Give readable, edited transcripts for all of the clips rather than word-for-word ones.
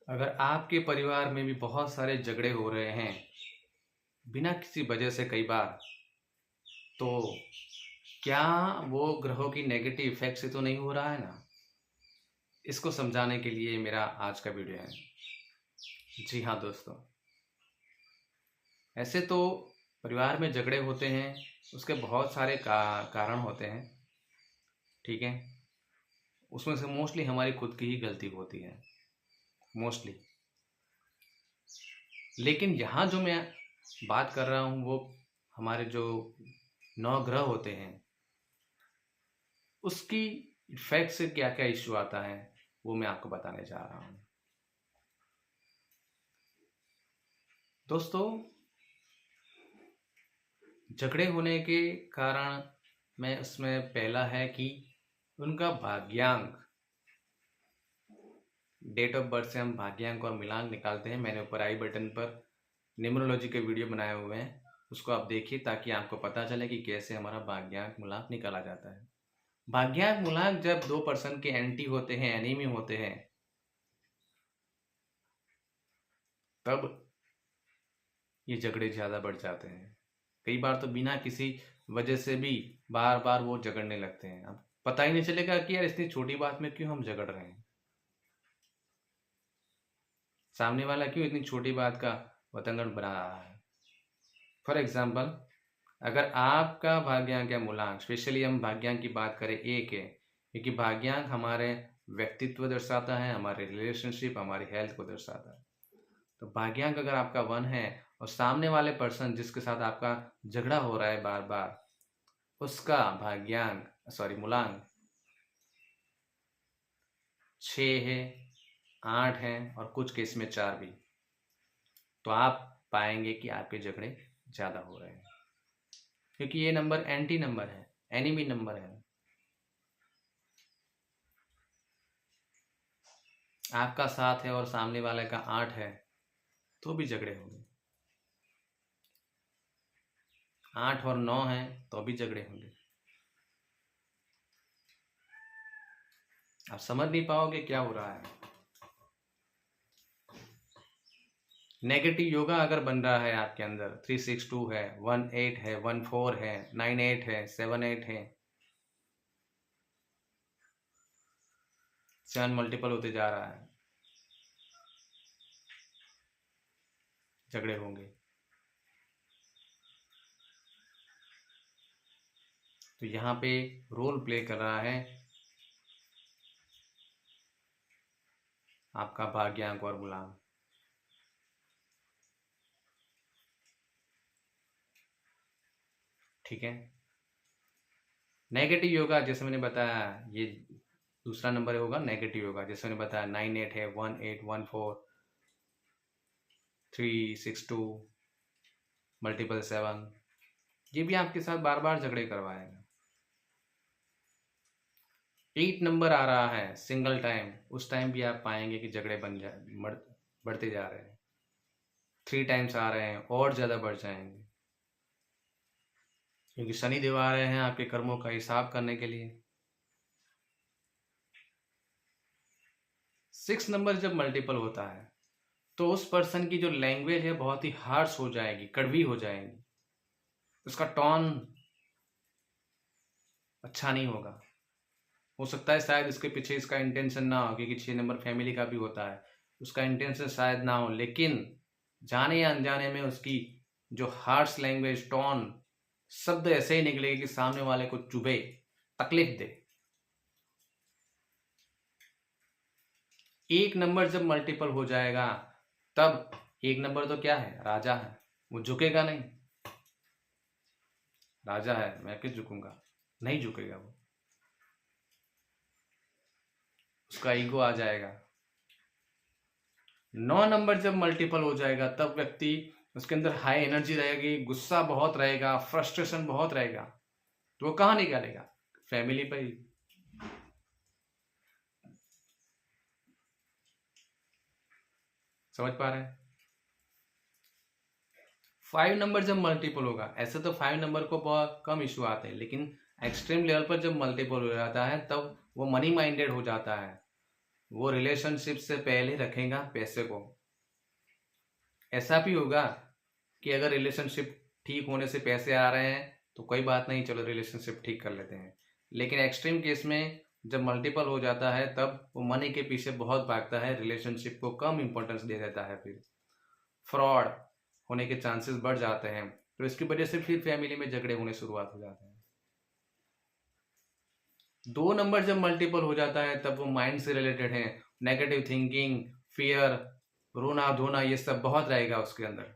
अगर आपके परिवार में भी बहुत सारे झगड़े हो रहे हैं बिना किसी वजह से कई बार, तो क्या वो ग्रहों की नेगेटिव इफेक्ट से तो नहीं हो रहा है ना। इसको समझाने के लिए मेरा आज का वीडियो है। जी हाँ दोस्तों, ऐसे तो परिवार में झगड़े होते हैं, उसके बहुत सारे कारण होते हैं। ठीक है, उसमें से मोस्टली हमारी खुद की ही गलती होती है, मोस्टली। लेकिन यहाँ जो मैं बात कर रहा हूँ वो हमारे जो 9 ग्रह होते हैं उसकी इफेक्ट से क्या क्या इश्यू आता है वो मैं आपको बताने जा रहा हूँ। दोस्तों, झगड़े होने के कारण में उसमें पहला है कि उनका भाग्यांक, डेट ऑफ बर्थ से हम भाग्यांक और मिलांक निकालते हैं। मैंने ऊपर आई बटन पर न्यूमरोलॉजी के वीडियो बनाए हुए हैं, उसको आप देखिए ताकि आपको पता चले कि कैसे हमारा भाग्यांक मूलांक निकाला जाता है। भाग्यांक मूलांक जब 2% के एंटी होते हैं, एनीमी होते हैं, तब ये झगड़े ज़्यादा बढ़ जाते हैं। कई बार तो बिना किसी वजह से भी बार बार वो झगड़ने लगते हैं। अब पता ही नहीं चलेगा कि यार इतनी छोटी बात में क्यों हम झगड़ रहे हैं, सामने वाला क्यों इतनी छोटी बात का वतंगड़ बना रहा है। फॉर एग्जाम्पल, अगर आपका भाग्यांक या मूलांक, स्पेशली हम भाग्यांक की बात करें, एक है, क्योंकि भाग्यांक हमारे व्यक्तित्व दर्शाता है, हमारे रिलेशनशिप, हमारी हेल्थ को दर्शाता है। तो भाग्यांक अगर आपका 1 है और सामने वाले पर्सन जिसके साथ आपका झगड़ा हो रहा है बार बार, उसका भाग्यांक मूलांक 6 है, 8 है और कुछ केस में 4 भी, तो आप पाएंगे कि आपके झगड़े ज़्यादा हो रहे हैं, क्योंकि ये नंबर एंटी नंबर है, एनिमी नंबर है। आपका 7 है और सामने वाले का 8 है तो भी झगड़े होंगे। 8 और 9 है तो भी झगड़े होंगे। आप समझ नहीं पाओगे क्या हो रहा है। नेगेटिव योगा अगर बन रहा है आपके अंदर, 362 है, 18 है, 14 है, 98 है, 78 है, 7 मल्टीपल होते जा रहा है, झगड़े होंगे। तो यहाँ पे रोल प्ले कर रहा है आपका भाग्यांक और मूलांक। ठीक है, नेगेटिव योगा जैसे मैंने बताया, ये दूसरा नंबर होगा नेगेटिव योगा। जैसे मैंने बताया 98 है, 18, 14, 362, मल्टीपल 7, ये भी आपके साथ बार बार झगड़े करवाएगा। 8 नंबर आ रहा है सिंगल टाइम, उस टाइम भी आप पाएंगे कि झगड़े बढ़ते जा रहे हैं। 3 टाइम्स आ रहे हैं और ज़्यादा बढ़ जाएंगे, क्योंकि शनि देव आ रहे हैं आपके कर्मों का हिसाब करने के लिए। 6 नंबर जब मल्टीपल होता है तो उस पर्सन की जो लैंग्वेज है बहुत ही हार्श हो जाएगी, कड़वी हो जाएगी, उसका टोन अच्छा नहीं होगा। हो सकता है शायद इसके पीछे इसका इंटेंशन ना हो, क्योंकि 6 नंबर फैमिली का भी होता है, उसका इंटेंशन शायद ना हो, लेकिन जाने या अनजाने में उसकी जो हार्श लैंग्वेज, टोन, शब्द ऐसे ही निकलेगी कि सामने वाले को चुभे, तकलीफ दे। 1 नंबर जब मल्टीपल हो जाएगा तब 1 नंबर तो क्या है, राजा है, वो झुकेगा नहीं। राजा है, मैं क्यों झुकूंगा, नहीं झुकेगा वो, उसका ईगो आ जाएगा। 9 नंबर जब मल्टीपल हो जाएगा तब व्यक्ति, उसके अंदर हाई एनर्जी रहेगी, गुस्सा बहुत रहेगा, फ्रस्ट्रेशन बहुत रहेगा, तो वो कहाँ निकालेगा, फैमिली पर ही। समझ पा रहे हैं। 5 नंबर जब मल्टीपल होगा, ऐसे तो 5 नंबर को बहुत कम इशू आते हैं, लेकिन एक्सट्रीम लेवल पर जब मल्टीपल हो जाता है तब वो मनी माइंडेड हो जाता है, वो रिलेशनशिप से पहले रखेगा पैसे को। ऐसा भी होगा कि अगर रिलेशनशिप ठीक होने से पैसे आ रहे हैं तो कोई बात नहीं, चलो रिलेशनशिप ठीक कर लेते हैं। लेकिन एक्सट्रीम केस में जब मल्टीपल हो जाता है तब वो मनी के पीछे बहुत भागता है, रिलेशनशिप को कम इंपॉर्टेंस दे देता है, फिर फ्रॉड होने के चांसेस बढ़ जाते हैं। तो इसकी वजह से फिर फैमिली में झगड़े होने शुरुआत हो जाते हैं। 2 नंबर जब मल्टीपल हो जाता है तब वो माइंड से रिलेटेड है, नेगेटिव थिंकिंग, फियर, रोना धोना, ये सब बहुत रहेगा उसके अंदर,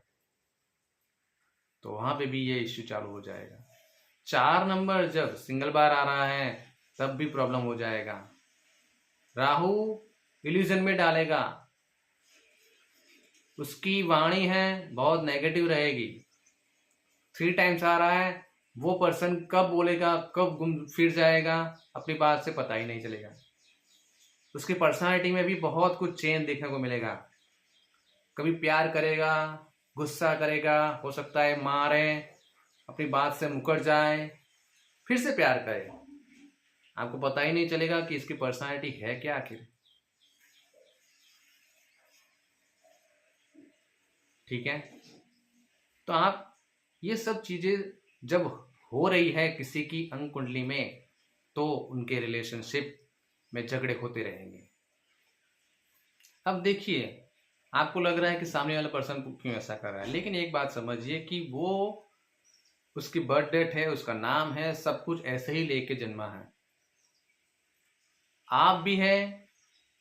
तो वहां पे भी ये इश्यू चालू हो जाएगा। 4 नंबर जब सिंगल बार आ रहा है तब भी प्रॉब्लम हो जाएगा। राहु इल्यूजन में डालेगा, उसकी वाणी है बहुत नेगेटिव रहेगी। 3 टाइम्स आ रहा है, वो पर्सन कब बोलेगा कब गुम फिर जाएगा अपनी बात से पता ही नहीं चलेगा। उसकी पर्सनालिटी में भी बहुत कुछ चेंज देखने को मिलेगा। कभी प्यार करेगा, गुस्सा करेगा, हो सकता है मारे, अपनी बात से मुकर जाए, फिर से प्यार करे, आपको पता ही नहीं चलेगा कि इसकी पर्सनालिटी है क्या आखिर। ठीक है, तो आप ये सब चीजें जब हो रही है किसी की अंक कुंडली में तो उनके रिलेशनशिप में झगड़े होते रहेंगे। अब देखिए, आपको लग रहा है कि सामने वाला पर्सन क्यों ऐसा कर रहा है, लेकिन एक बात समझिए कि वो उसकी बर्थ डेट है, उसका नाम है, सब कुछ ऐसे ही लेके जन्मा है। आप भी है,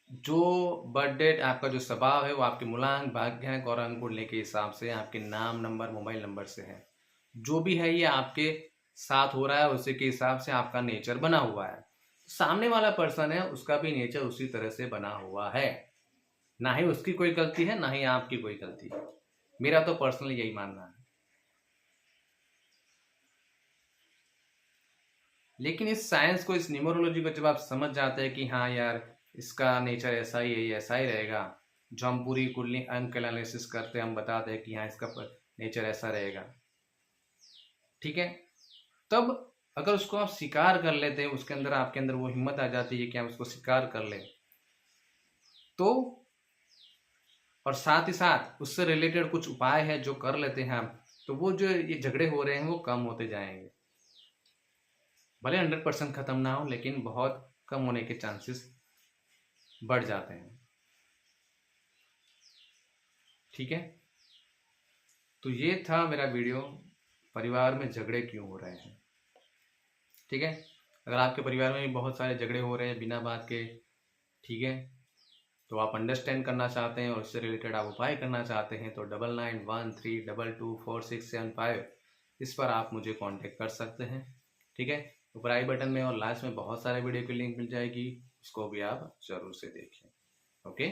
जो बर्थ डेट आपका जो स्वभाव है वो आपके मूलांक, भाग्यांक और अंक कुंडली के हिसाब से आपके नाम, नंबर, मोबाइल नंबर से है। जो भी है ये आपके साथ हो रहा है उसी के हिसाब से आपका नेचर बना हुआ है। सामने वाला पर्सन है उसका भी नेचर उसी तरह से बना हुआ है, ना ही उसकी कोई गलती है ना ही आपकी कोई गलती है। मेरा तो पर्सनली यही मानना है। लेकिन इस साइंस को, इस न्यूमरोलॉजी को जब आप समझ जाते हैं कि हाँ यार इसका नेचर ऐसा ही है, ऐसा ही रहेगा, जो हम पूरी कुंडली अंक एनालिसिस करते हैं, हम बताते हैं कि हाँ इसका नेचर ऐसा रहेगा, ठीक है, तब अगर उसको आप स्वीकार कर लेते हैं, उसके अंदर आपके अंदर वो हिम्मत आ जाती है कि हम उसको स्वीकार कर लें, तो और साथ ही साथ उससे रिलेटेड कुछ उपाय है जो कर लेते हैं हम, तो वो जो ये झगड़े हो रहे हैं वो कम होते जाएंगे। भले 100% खत्म ना हो लेकिन बहुत कम होने के चांसेस बढ़ जाते हैं। ठीक है, तो ये था मेरा वीडियो, परिवार में झगड़े क्यों हो रहे हैं। ठीक है, अगर आपके परिवार में भी बहुत सारे झगड़े हो रहे हैं बिना बात के, ठीक है, तो आप अंडरस्टैंड करना चाहते हैं और उससे रिलेटेड आप उपाय करना चाहते हैं तो 9913224675 इस पर आप मुझे कांटेक्ट कर सकते हैं। ठीक है, ऊपर आई बटन में और लास्ट में बहुत सारे वीडियो की लिंक मिल जाएगी, उसको भी आप जरूर से देखें। Okay,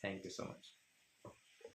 thank you so much.